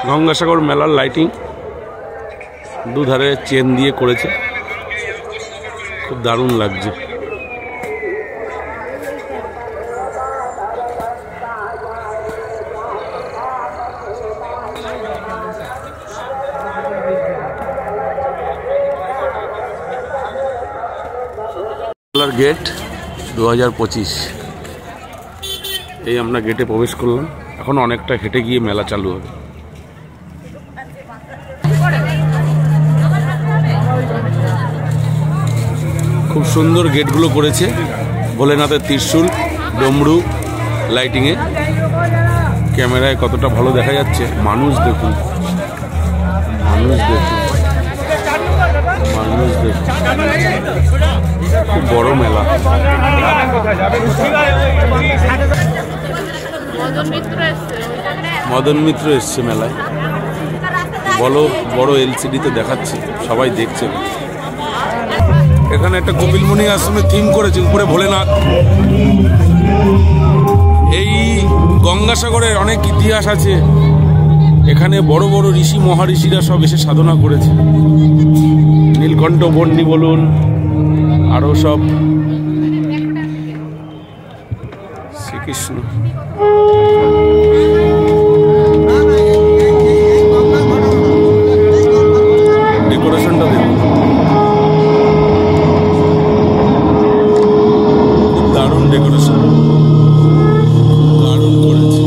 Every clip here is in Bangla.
গঙ্গাসাগর মেলার লাইটিং দুধারে চেন দিয়ে করেছে, খুব দারুণ লাগছে। মেলার গেট 2025, এই আমরা গেটে প্রবেশ করলাম। এখন অনেকটা হেঁটে গিয়ে মেলা চালু হবে। খুব সুন্দর গেটগুলো করেছে, ভোলেনাথের ত্রিশূল, ডমরু লাইটিংয়ে। ক্যামেরায় কতটা ভালো দেখা যাচ্ছে। মানুষ দেখুন, মানুষ দেখুন, মানুষ দেখুন। খুব বড় মেলা। মদন মিত্র এসছে মেলায়। বড় এলসিডিতে দেখাচ্ছে, সবাই দেখছে। এখানে একটা কপিলমুনি আশ্রমের থিম করেছে, উপরে ভোলেনাথ। এই গঙ্গাসাগরের অনেক ইতিহাস আছে। এখানে বড় বড় ঋষি মহারিষিরা সব এসে সাধনা করেছে। নীলকণ্ঠ বর্ণী বলুন, আরো সব শ্রীকৃষ্ণ। ডেকোরেশনটা দেখুন, খুব দারুণ ডেকোরেশন, দারুণ করেছে।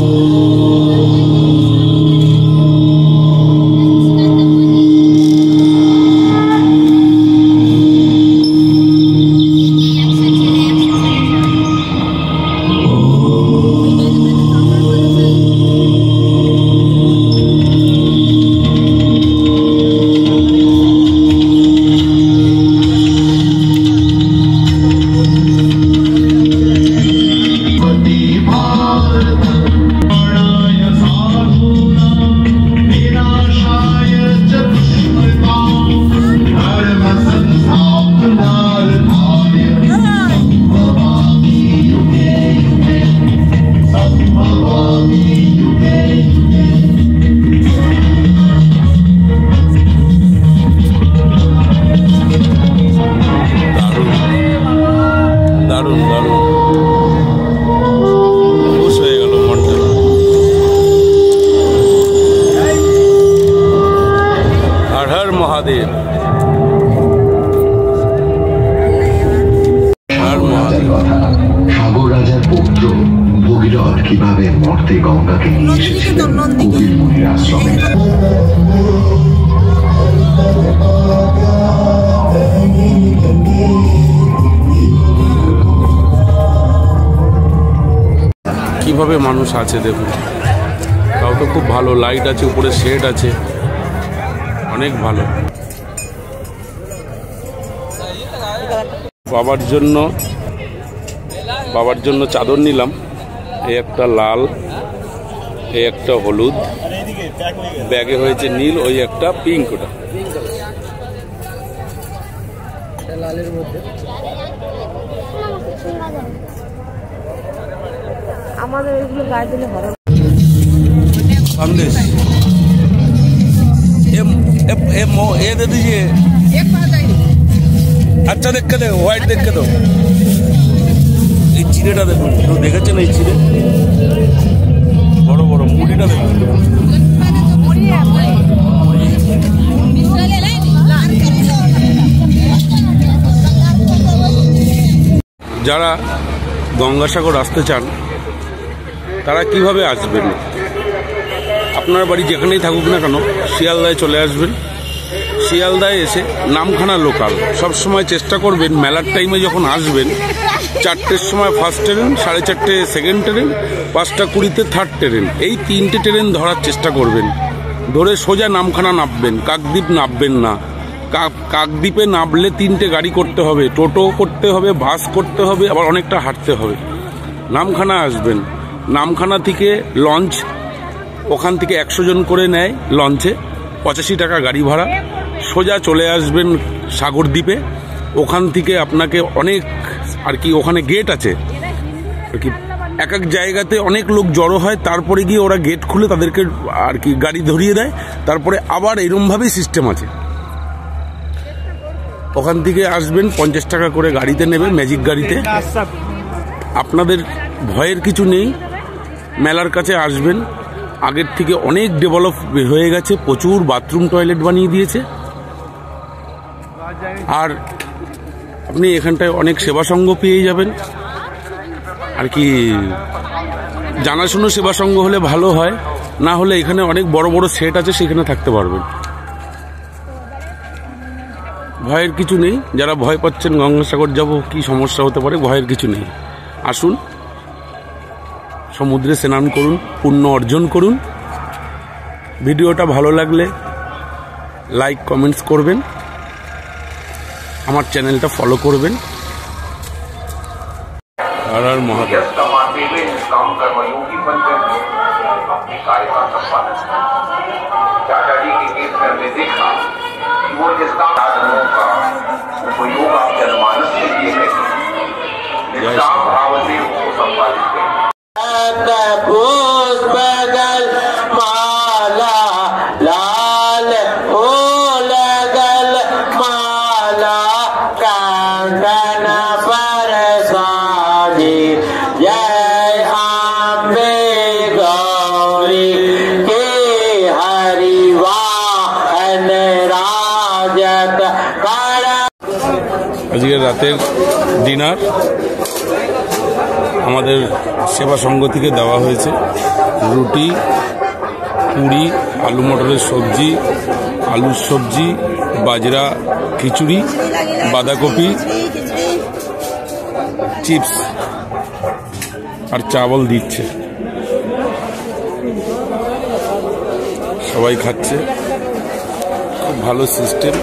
সাগর রাজার পুত্র ভগীরথ কিভাবে মর্তে গঙ্গাকে নিয়ে এসেছিলেন কপিলমুনির আশ্রমে। কিভাবে মানুষ আছে দেখুন। তাও তো খুব ভালো, লাইট আছে, উপরে শেড আছে, অনেক ভালো। বাবার জন্য চাদর নিলাম। এই একটা লাল, এই একটা হলুদ, ব্যাগে হয়েছে নীল, ওই একটা পিঙ্ক। ওটা লালের মধ্যে আমাদের এগুলো গায়ে দিলে হবে। সন্দেশ ये दे दीजिए। अच्छा देख के दो, व्हाइट देख के दो। এই চিড়েটা দেখুন, কেউ দেখেছেন এই চিড়ে? বড় বড় মুড়িটা দেখুন। যারা গঙ্গাসাগর আসতে চান তারা কিভাবে আসবেন? আপনার বাড়ি যেখানেই থাকুক না কেন, শিয়ালদায় চলে আসবেন। শিয়ালদায় এসে নামখানা লোকাল সবসময় চেষ্টা করবেন মেলার টাইমে যখন আসবেন, 4টের সময় first train, 4:30 second train, 5:20 third train, এই 3টে ট্রেন ধরার চেষ্টা করবেন। ধরে সোজা নামখানা নামবেন, কাকদ্বীপ নামবেন না। কাকদ্বীপে নামলে 3টে গাড়ি করতে হবে, টোটো করতে হবে, বাস করতে হবে, আবার অনেকটা হাঁটতে হবে। নামখানা আসবেন, নামখানা থেকে লঞ্চ, ওখান থেকে 100 জন করে নেয় লঞ্চে, 85 টাকা গাড়ি ভাড়া। সোজা চলে আসবেন সাগরদ্বীপে। ওখান থেকে আপনাকে অনেক আর কি, ওখানে গেট আছে আর কি, এক এক জায়গাতে অনেক লোক জড়ো হয়, তারপরে গিয়ে ওরা গেট খুলে তাদেরকে আর কি গাড়ি ধরিয়ে দেয়, তারপরে আবার এরমভাবেই সিস্টেম আছে। ওখান থেকে আসবেন, 50 টাকা করে গাড়িতে নেবে, ম্যাজিক গাড়িতে। আপনাদের ভয়ের কিছু নেই, মেলার কাছে আসবেন। আগের থেকে অনেক ডেভেলপ হয়ে গেছে, প্রচুর বাথরুম টয়লেট বানিয়ে দিয়েছে। আর আপনি এখানটায় অনেক সেবা সঙ্গ পেয়ে যাবেন। আর কি জানাশুনো সেবা সঙ্গ হলে ভালো হয়, না হলে এখানে অনেক বড় বড় সেট আছে, সেখানে থাকতে পারবেন। ভয়ের কিছু নেই। যারা ভয় পাচ্ছেন গঙ্গাসাগর যাব কি সমস্যা হতে পারে, ভয়ের কিছু নেই। আসুন, সমুদ্রে স্নান করুন, পুণ্য অর্জন করুন। ভিডিওটা ভালো লাগলে লাইক কমেন্টস করবেন, আমার চ্যানেলটা ফলো করবেন। हर हर महादेव। चाचा जी के गीत में हमने देखा कि वो जिस काम का उपयोग आप जनमानस के लिए करें, निष्काम भाव से उसको संपादित करें। बदल माला लाल फूल गल माला कंगन पर साजी, जय अम्बे गौरी के हरिवाहन राजत कर। আজকের রাতের ডিনার আমাদের সেবা সংঘ থেকে দেওয়া হয়েছে। রুটি, পুরি, আলু মটরের সবজি, আলুর সবজি, বাজরা খিচুড়ি, বাঁধাকপি, চিপস আর চাवल দিচ্ছে। সবাই খাচ্ছে, খুব ভালো সিস্টেম।